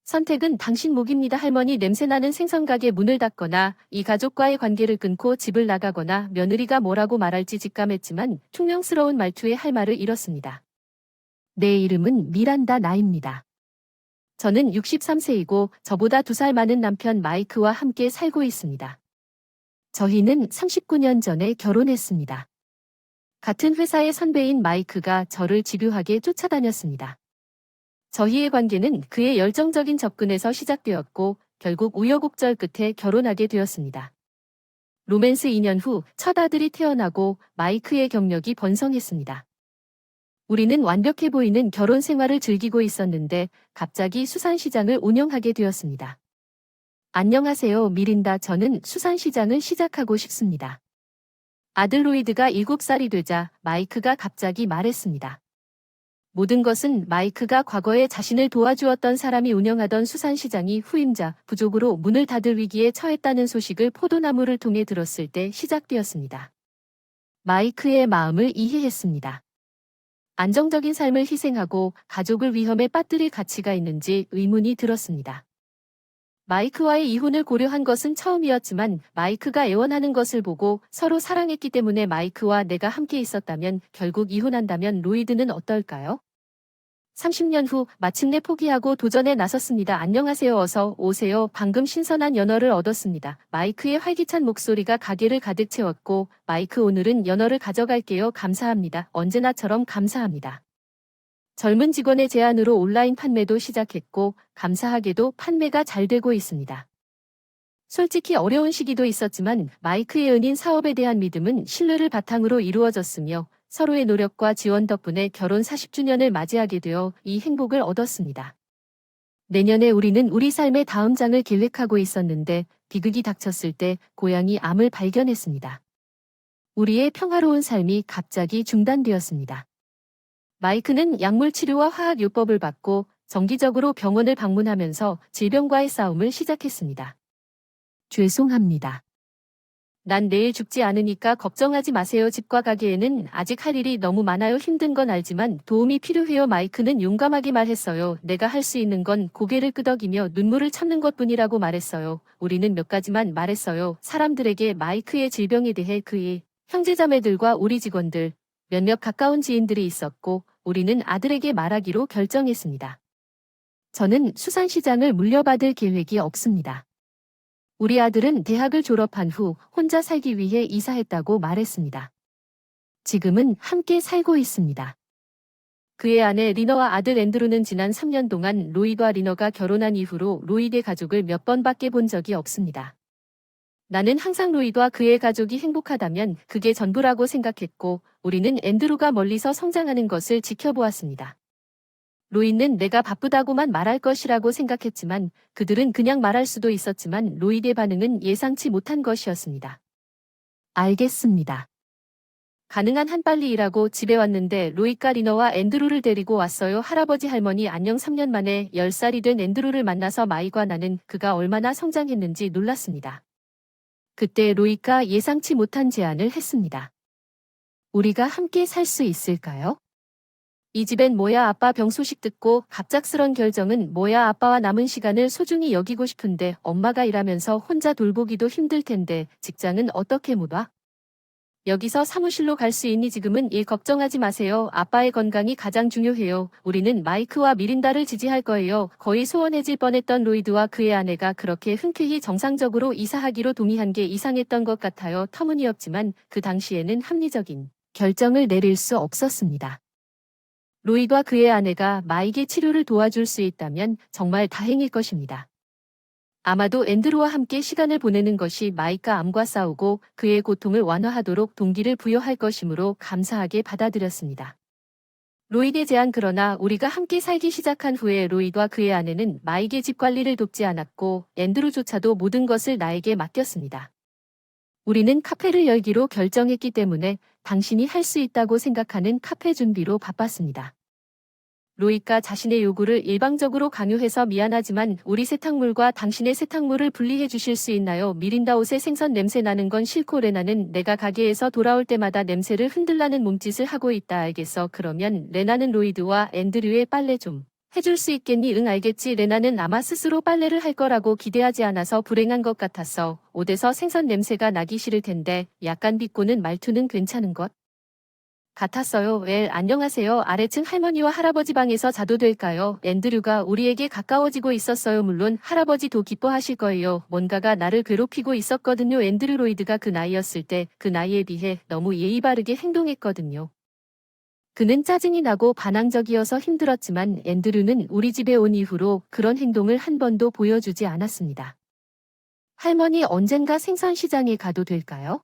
선택은 당신 몫입니다. 할머니 냄새나는 생선가게 문을 닫거나 이 가족과의 관계를 끊고 집을 나가거나 며느리가 뭐라고 말할지 직감했지만 퉁명스러운 말투에 할 말을 잃었습니다. 내 이름은 미란다 나입니다. 저는 63세이고 저보다 2살 많은 남편 마이크와 함께 살고 있습니다. 저희는 39년 전에 결혼했습니다. 같은 회사의 선배인 마이크가 저를 집요하게 쫓아다녔습니다. 저희의 관계는 그의 열정적인 접근에서 시작되었고 결국 우여곡절 끝에 결혼하게 되었습니다. 로맨스 2년 후 첫 아들이 태어나고 마이크의 경력이 번성했습니다. 우리는 완벽해 보이는 결혼 생활을 즐기고 있었는데 갑자기 수산시장을 운영하게 되었습니다. 안녕하세요, 미린다. 저는 수산시장을 시작하고 싶습니다. 아들 로이드가 7살이 되자 마이크가 갑자기 말했습니다. 모든 것은 마이크가 과거에 자신을 도와주었던 사람이 운영하던 수산시장이 후임자 부족으로 문을 닫을 위기에 처했다는 소식을 포도나무를 통해 들었을 때 시작되었습니다. 마이크의 마음을 이해했습니다. 안정적인 삶을 희생하고 가족을 위험에 빠뜨릴 가치가 있는지 의문이 들었습니다. 마이크와의 이혼을 고려한 것은 처음이었지만 마이크가 애원하는 것을 보고 서로 사랑했기 때문에 마이크와 내가 함께 있었다면 결국 이혼한다면 로이드는 어떨까요? 30년 후 마침내 포기하고 도전에 나섰습니다. 안녕하세요. 어서 오세요. 방금 신선한 연어를 얻었습니다. 마이크의 활기찬 목소리가 가게를 가득 채웠고 마이크 오늘은 연어를 가져갈게요. 감사합니다. 언제나처럼 감사합니다. 젊은 직원의 제안으로 온라인 판매도 시작했고 감사하게도 판매가 잘 되고 있습니다. 솔직히 어려운 시기도 있었지만 마이크의 은인 사업에 대한 믿음은 신뢰를 바탕으로 이루어졌으며 서로의 노력과 지원 덕분에 결혼 40주년을 맞이하게 되어 이 행복을 얻었습니다. 내년에 우리는 우리 삶의 다음 장을 계획하고 있었는데 비극이 닥쳤을 때 고양이 암을 발견했습니다. 우리의 평화로운 삶이 갑자기 중단되었습니다. 마이크는 약물 치료와 화학요법을 받고 정기적으로 병원을 방문하면서 질병과의 싸움을 시작했습니다. 죄송합니다. 난 내일 죽지 않으니까 걱정하지 마세요. 집과 가게에는 아직 할 일이 너무 많아요. 힘든 건 알지만 도움이 필요해요. 마이크는 용감하게 말했어요. 내가 할 수 있는 건 고개를 끄덕이며 눈물을 참는 것뿐이라고 말했어요. 우리는 몇 가지만 말했어요. 사람들에게 마이크의 질병에 대해 그의 형제자매들과 우리 직원들, 몇몇 가까운 지인들이 있었고 우리는 아들에게 말하기로 결정했습니다. 저는 수산시장을 물려받을 계획이 없습니다. 우리 아들은 대학을 졸업한 후 혼자 살기 위해 이사했다고 말했습니다. 지금은 함께 살고 있습니다. 그의 아내 리너와 아들 앤드루는 지난 3년 동안 로이드와 리너가 결혼한 이후로 로이드의 가족을 몇 번밖에 본 적이 없습니다. 나는 항상 로이드와 그의 가족이 행복하다면 그게 전부라고 생각했고 우리는 앤드루가 멀리서 성장하는 것을 지켜보았습니다. 로이는 내가 바쁘다고만 말할 것이라고 생각했지만 그들은 그냥 말할 수도 있었지만 로이드의 반응은 예상치 못한 것이었습니다. 알겠습니다. 가능한 한 빨리 일하고 집에 왔는데 로이가 리너와 앤드루를 데리고 왔어요. 할아버지 할머니 안녕. 3년 만에 10살이 된 앤드루를 만나서 마이과 나는 그가 얼마나 성장했는지 놀랐습니다. 그때 로이가 예상치 못한 제안을 했습니다. 우리가 함께 살 수 있을까요? 이 집엔 뭐야 아빠 병 소식 듣고 갑작스런 결정은 뭐야 아빠와 남은 시간을 소중히 여기고 싶은데 엄마가 일하면서 혼자 돌보기도 힘들 텐데 직장은 어떻게 묻어? 여기서 사무실로 갈 수 있니? 지금은 일 걱정하지 마세요. 아빠의 건강이 가장 중요해요. 우리는 마이크와 미린다를 지지할 거예요. 거의 소원해질 뻔했던 로이드와 그의 아내가 그렇게 흔쾌히 정상적으로 이사하기로 동의한 게 이상했던 것 같아요. 터무니없지만 그 당시에는 합리적인 결정을 내릴 수 없었습니다. 로이드와 그의 아내가 마이게 치료를 도와줄 수 있다면 정말 다행일 것입니다. 아마도 앤드루와 함께 시간을 보내는 것이 마이가 암과 싸우고 그의 고통을 완화하도록 동기를 부여할 것이므로 감사하게 받아들였습니다. 로이드의 제안. 그러나 우리가 함께 살기 시작한 후에 로이드와 그의 아내는 마이의 집 관리를 돕지 않았고 앤드루조차도 모든 것을 나에게 맡겼습니다. 우리는 카페를 열기로 결정했기 때문에 당신이 할 수 있다고 생각하는 카페 준비로 바빴습니다. 로이가 자신의 요구를 일방적으로 강요해서 미안하지만 우리 세탁물과 당신의 세탁물을 분리해 주실 수 있나요? 미린다 옷에 생선 냄새 나는 건 싫고 레나는 내가 가게에서 돌아올 때마다 냄새를 흔들라는 몸짓을 하고 있다. 알겠어. 그러면 레나는 로이드와 앤드류의 빨래 좀 해줄 수 있겠니? 응, 알겠지. 레나는 아마 스스로 빨래를 할 거라고 기대하지 않아서 불행한 것 같았어. 옷에서 생선 냄새가 나기 싫을 텐데 약간 비꼬는 말투는 괜찮은 것 같았어요. 웰, 안녕하세요. 아래층 할머니와 할아버지 방에서 자도 될까요? 앤드류가 우리에게 가까워지고 있었어요. 물론 할아버지도 기뻐하실 거예요. 뭔가가 나를 괴롭히고 있었거든요. 앤드류 로이드가 그 나이였을 때 그 나이에 비해 너무 예의 바르게 행동했거든요. 그는 짜증이 나고 반항적이어서 힘들었지만 앤드류는 우리 집에 온 이후로 그런 행동을 한 번도 보여주지 않았습니다. 할머니, 언젠가 생선시장에 가도 될까요?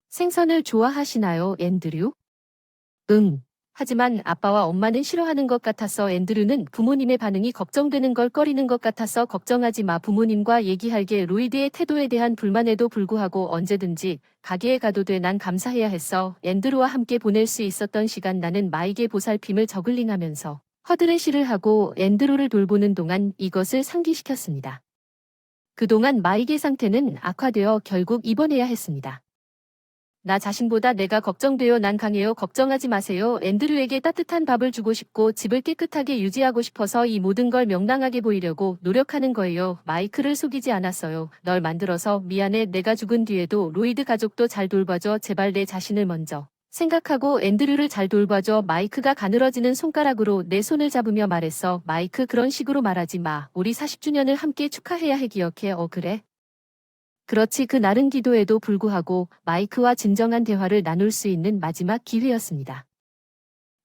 생선을 좋아하시나요, 앤드류? 응. 하지만 아빠와 엄마는 싫어하는 것 같아서 앤드류는 부모님의 반응이 걱정되는 걸 꺼리는 것 같아서 걱정하지 마. 부모님과 얘기할게. 로이드의 태도에 대한 불만에도 불구하고 언제든지 가게에 가도 돼. 난 감사해야 했어. 앤드류와 함께 보낼 수 있었던 시간. 나는 마이게 보살핌을 저글링하면서 허드레시를 하고 앤드류를 돌보는 동안 이것을 상기시켰습니다. 그동안 마이게 상태는 악화되어 결국 입원해야 했습니다. 나 자신보다 내가 걱정돼요. 난 강해요. 걱정하지 마세요. 앤드류에게 따뜻한 밥을 주고 싶고 집을 깨끗하게 유지하고 싶어서 이 모든 걸 명랑하게 보이려고 노력하는 거예요. 마이크를 속이지 않았어요. 널 만들어서 미안해. 내가 죽은 뒤에도 로이드 가족도 잘 돌봐줘. 제발 내 자신을 먼저 생각하고 앤드류를 잘 돌봐줘. 마이크가 가늘어지는 손가락으로 내 손을 잡으며 말했어. 마이크, 그런 식으로 말하지 마. 우리 40주년을 함께 축하해야 해. 기억해. 그래? 그렇지. 그 날은 기도에도 불구하고 마이크와 진정한 대화를 나눌 수 있는 마지막 기회였습니다.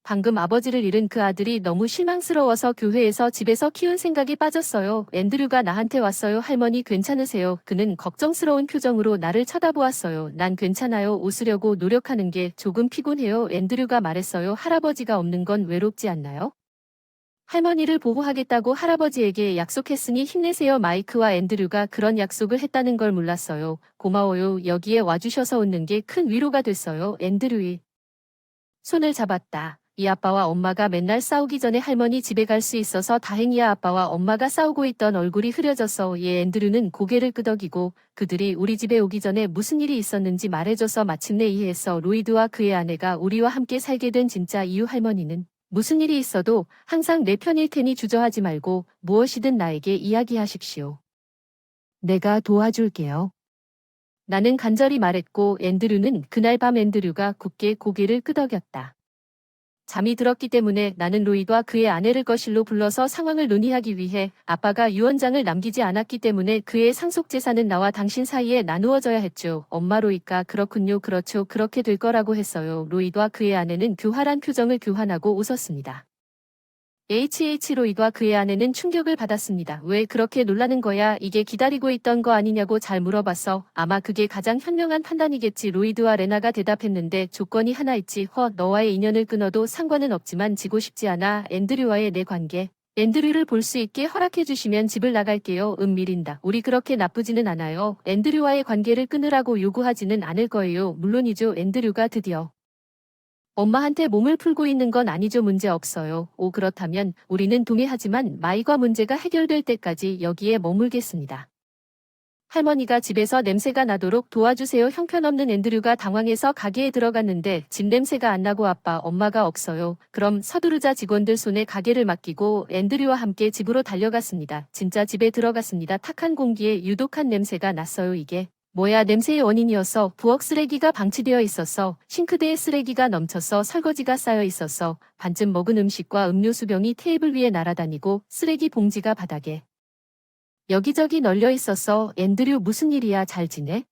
방금 아버지를 잃은 그 아들이 너무 실망스러워서 교회에서 집에서 키운 생각이 빠졌어요. 앤드류가 나한테 왔어요. 할머니, 괜찮으세요? 그는 걱정스러운 표정으로 나를 쳐다보았어요. 난 괜찮아요. 웃으려고 노력하는 게 조금 피곤해요. 앤드류가 말했어요. 할아버지가 없는 건 외롭지 않나요? 할머니를 보호하겠다고 할아버지에게 약속했으니 힘내세요. 마이크와 앤드류가 그런 약속을 했다는 걸 몰랐어요. 고마워요. 여기에 와주셔서 웃는 게 큰 위로가 됐어요. 앤드류의 손을 잡았다. 이 아빠와 엄마가 맨날 싸우기 전에 할머니 집에 갈 수 있어서 다행이야. 아빠와 엄마가 싸우고 있던 얼굴이 흐려졌어. 앤드류는 고개를 끄덕이고 그들이 우리 집에 오기 전에 무슨 일이 있었는지 말해줘서 마침내 이해했어. 로이드와 그의 아내가 우리와 함께 살게 된 진짜 이유. 할머니는 무슨 일이 있어도 항상 내 편일 테니 주저하지 말고 무엇이든 나에게 이야기하십시오. 내가 도와줄게요. 나는 간절히 말했고 앤드류는 그날 밤 앤드류가 굳게 고개를 끄덕였다. 잠이 들었기 때문에 나는 로이드와 그의 아내를 거실로 불러서 상황을 논의하기 위해 아빠가 유언장을 남기지 않았기 때문에 그의 상속재산은 나와 당신 사이에 나누어져야 했죠. 엄마, 로이가 그렇군요. 그렇죠. 그렇게 될 거라고 했어요. 로이드와 그의 아내는 교활한 표정을 교환하고 웃었습니다. 로이드와 그의 아내는 충격을 받았습니다. 왜 그렇게 놀라는 거야? 이게 기다리고 있던 거 아니냐고 잘 물어봤어. 아마 그게 가장 현명한 판단이겠지. 로이드와 레나가 대답했는데 조건이 하나 있지. 너와의 인연을 끊어도 상관은 없지만 지고 싶지 않아. 앤드류와의 내 관계. 앤드류를 볼 수 있게 허락해 주시면 집을 나갈게요. 미린다. 우리 그렇게 나쁘지는 않아요. 앤드류와의 관계를 끊으라고 요구하지는 않을 거예요. 물론이죠. 앤드류가 드디어 엄마한테 몸을 풀고 있는 건 아니죠. 문제 없어요. 그렇다면 우리는 동의하지만 마이과 문제가 해결될 때까지 여기에 머물겠습니다. 할머니가 집에서 냄새가 나도록 도와주세요. 형편없는 앤드류가 당황해서 가게에 들어갔는데 집 냄새가 안 나고 아빠, 엄마가 없어요. 그럼 서두르자. 직원들 손에 가게를 맡기고 앤드류와 함께 집으로 달려갔습니다. 진짜 집에 들어갔습니다. 탁한 공기에 유독한 냄새가 났어요. 이게 뭐야? 냄새의 원인이었어. 부엌 쓰레기가 방치되어 있었어. 싱크대에 쓰레기가 넘쳐서 설거지가 쌓여 있었어. 반쯤 먹은 음식과 음료수병이 테이블 위에 날아다니고 쓰레기 봉지가 바닥에 여기저기 널려 있었어. 앤드류, 무슨 일이야? 잘 지내?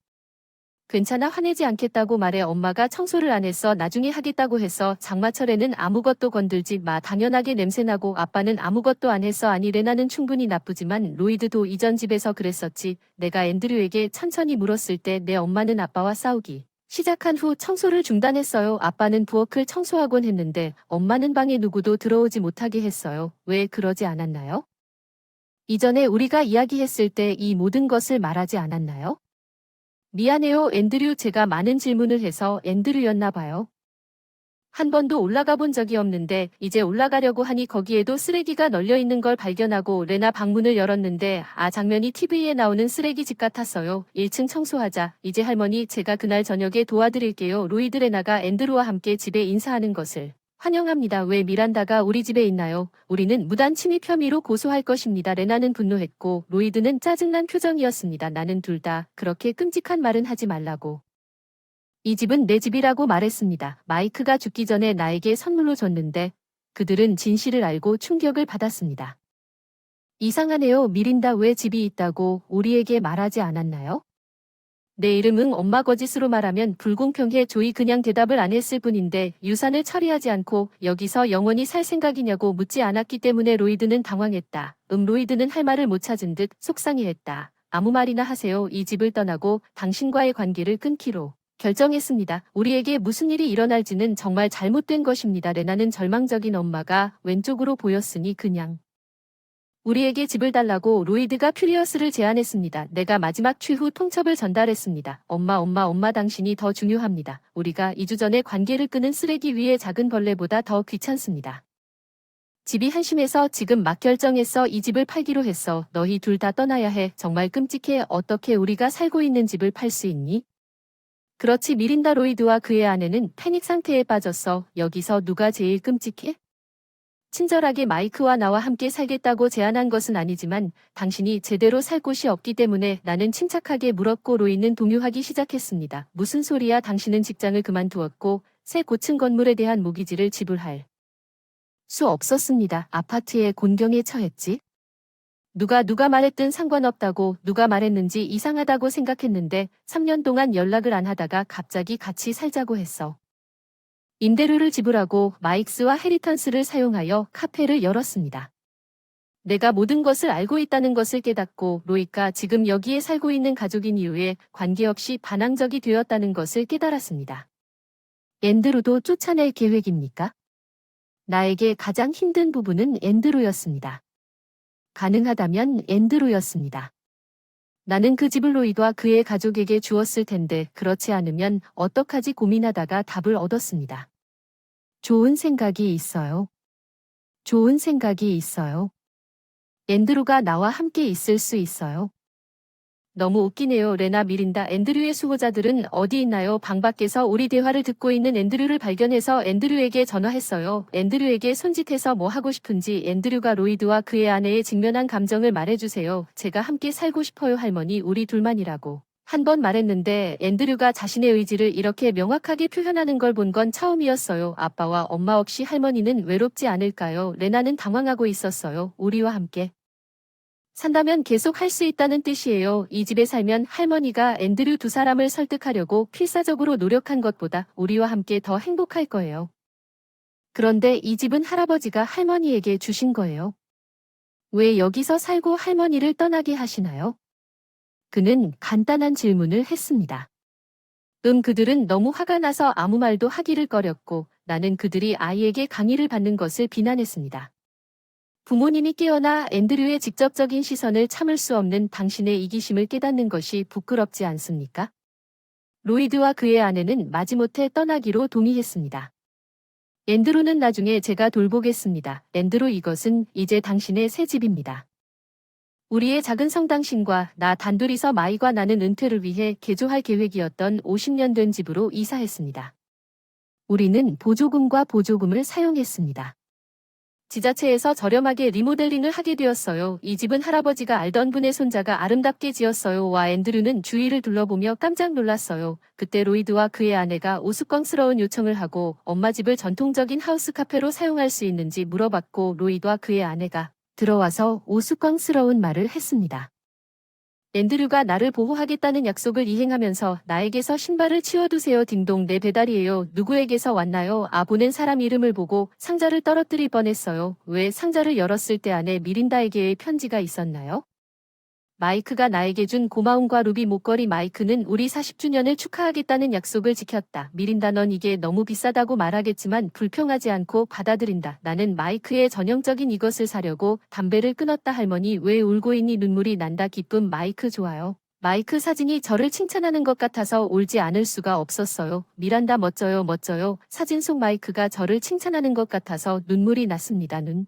괜찮아. 화내지 않겠다고 말해. 엄마가 청소를 안 했어. 나중에 하겠다고 했어. 장마철에는 아무것도 건들지 마. 당연하게 냄새나고. 아빠는 아무것도 안 했어. 아니, 레나는 충분히 나쁘지만 로이드도 이전 집에서 그랬었지. 내가 앤드류에게 천천히 물었을 때 내 엄마는 아빠와 싸우기 시작한 후 청소를 중단했어요. 아빠는 부엌을 청소하곤 했는데 엄마는 방에 누구도 들어오지 못하게 했어요. 왜 그러지 않았나요? 이전에 우리가 이야기했을 때 이 모든 것을 말하지 않았나요? 미안해요, 앤드류. 제가 많은 질문을 해서 앤드류였나 봐요. 한 번도 올라가 본 적이 없는데 이제 올라가려고 하니 거기에도 쓰레기가 널려 있는 걸 발견하고 레나 방문을 열었는데 장면이 TV에 나오는 쓰레기집 같았어요. 1층 청소하자. 이제 할머니, 제가 그날 저녁에 도와드릴게요. 로이드, 레나가 앤드류와 함께 집에 인사하는 것을 환영합니다. 왜 미란다가 우리 집에 있나요? 우리는 무단 침입 혐의로 고소할 것입니다. 레나는 분노했고 로이드는 짜증난 표정이었습니다. 나는 둘 다 그렇게 끔찍한 말은 하지 말라고. 이 집은 내 집이라고 말했습니다. 마이크가 죽기 전에 나에게 선물로 줬는데 그들은 진실을 알고 충격을 받았습니다. 이상하네요. 미린다 왜 집이 있다고 우리에게 말하지 않았나요? 내 이름은 엄마 거짓으로 말하면 불공평해. 조이 그냥 대답을 안 했을 뿐인데 유산을 처리하지 않고 여기서 영원히 살 생각이냐고 묻지 않았기 때문에 로이드는 당황했다. 로이드는 할 말을 못 찾은 듯 속상해했다. 아무 말이나 하세요. 이 집을 떠나고 당신과의 관계를 끊기로 결정했습니다. 우리에게 무슨 일이 일어날지는 정말 잘못된 것입니다. 레나는 절망적인 엄마가 왼쪽으로 보였으니 그냥 우리에게 집을 달라고 로이드가 퓨리어스를 제안했습니다. 내가 마지막 최후 통첩을 전달했습니다. 엄마 당신이 더 중요합니다. 우리가 2주 전에 관계를 끊은 쓰레기 위에 작은 벌레보다 더 귀찮습니다. 집이 한심해서 지금 막 결정했어. 이 집을 팔기로 했어. 너희 둘 다 떠나야 해. 정말 끔찍해. 어떻게 우리가 살고 있는 집을 팔 수 있니? 그렇지. 미린다. 로이드와 그의 아내는 패닉 상태에 빠졌어. 여기서 누가 제일 끔찍해? 친절하게 마이크와 나와 함께 살겠다고 제안한 것은 아니지만 당신이 제대로 살 곳이 없기 때문에 나는 침착하게 물었고 로이는 동요하기 시작했습니다. 무슨 소리야. 당신은 직장을 그만두었고 새 고층 건물에 대한 모기지를 지불할 수 없었습니다. 아파트의 곤경에 처했지. 누가 말했든 상관없다고 누가 말했는지 이상하다고 생각했는데 3년 동안 연락을 안 하다가 갑자기 같이 살자고 했어. 임대료를 지불하고 마이크스와 헤리턴스를 사용하여 카페를 열었습니다. 내가 모든 것을 알고 있다는 것을 깨닫고 로이가 지금 여기에 살고 있는 가족인 이후에 관계없이 반항적이 되었다는 것을 깨달았습니다. 앤드루도 쫓아낼 계획입니까? 나에게 가장 힘든 부분은 앤드루였습니다. 가능하다면 앤드루였습니다. 나는 그 집을 로이드와 그의 가족에게 주었을 텐데 그렇지 않으면 어떡하지 고민하다가 답을 얻었습니다. 좋은 생각이 있어요. 좋은 생각이 있어요. 앤드루가 나와 함께 있을 수 있어요. 너무 웃기네요. 레나 미린다. 앤드류의 수호자들은 어디 있나요? 방 밖에서 우리 대화를 듣고 있는 앤드류를 발견해서 앤드류에게 전화했어요. 앤드류에게 손짓해서 뭐 하고 싶은지 앤드류가 로이드와 그의 아내의 직면한 감정을 말해주세요. 제가 함께 살고 싶어요. 할머니 우리 둘만이라고. 한 번 말했는데 앤드류가 자신의 의지를 이렇게 명확하게 표현하는 걸 본 건 처음이었어요. 아빠와 엄마 없이 할머니는 외롭지 않을까요? 레나는 당황하고 있었어요. 우리와 함께 산다면 계속 할 수 있다는 뜻이에요. 이 집에 살면 할머니가 앤드류 두 사람을 설득하려고 필사적으로 노력한 것보다 우리와 함께 더 행복할 거예요. 그런데 이 집은 할아버지가 할머니에게 주신 거예요. 왜 여기서 살고 할머니를 떠나게 하시나요? 그는 간단한 질문을 했습니다. 그들은 너무 화가 나서 아무 말도 하기를 꺼렸고 나는 그들이 아이에게 강의를 받는 것을 비난했습니다. 부모님이 깨어나 앤드류의 직접적인 시선을 참을 수 없는 당신의 이기심을 깨닫는 것이 부끄럽지 않습니까? 로이드와 그의 아내는 마지못해 떠나기로 동의했습니다. 앤드루는 나중에 제가 돌보겠습니다. 앤드루 이것은 이제 당신의 새 집입니다. 우리의 작은 성당신과 나 단둘이서 마이과 나는 은퇴를 위해 개조할 계획이었던 50년 된 집으로 이사했습니다. 우리는 보조금과 보조금을 사용했습니다. 지자체에서 저렴하게 리모델링을 하게 되었어요. 이 집은 할아버지가 알던 분의 손자가 아름답게 지었어요. 와 앤드류는 주위를 둘러보며 깜짝 놀랐어요. 그때 로이드와 그의 아내가 우스꽝스러운 요청을 하고 엄마 집을 전통적인 하우스 카페로 사용할 수 있는지 물어봤고 로이드와 그의 아내가 들어와서 우스꽝스러운 말을 했습니다. 앤드류가 나를 보호하겠다는 약속을 이행하면서 나에게서 신발을 치워두세요. 딩동 내 배달이에요. 누구에게서 왔나요? 보낸 사람 이름을 보고 상자를 떨어뜨릴 뻔했어요. 왜 상자를 열었을 때 안에 미린다에게의 편지가 있었나요? 마이크가 나에게 준 고마움과 루비 목걸이. 마이크는 우리 40주년을 축하하겠다는 약속을 지켰다. 미린다 넌 이게 너무 비싸다고 말하겠지만 불평하지 않고 받아들인다. 나는 마이크의 전형적인 이것을 사려고 담배를 끊었다. 할머니 왜 울고 있니? 눈물이 난다. 기쁨. 마이크 좋아요. 마이크 사진이 저를 칭찬하는 것 같아서 울지 않을 수가 없었어요. 미란다 멋져요. 사진 속 마이크가 저를 칭찬하는 것 같아서 눈물이 났습니다. 눈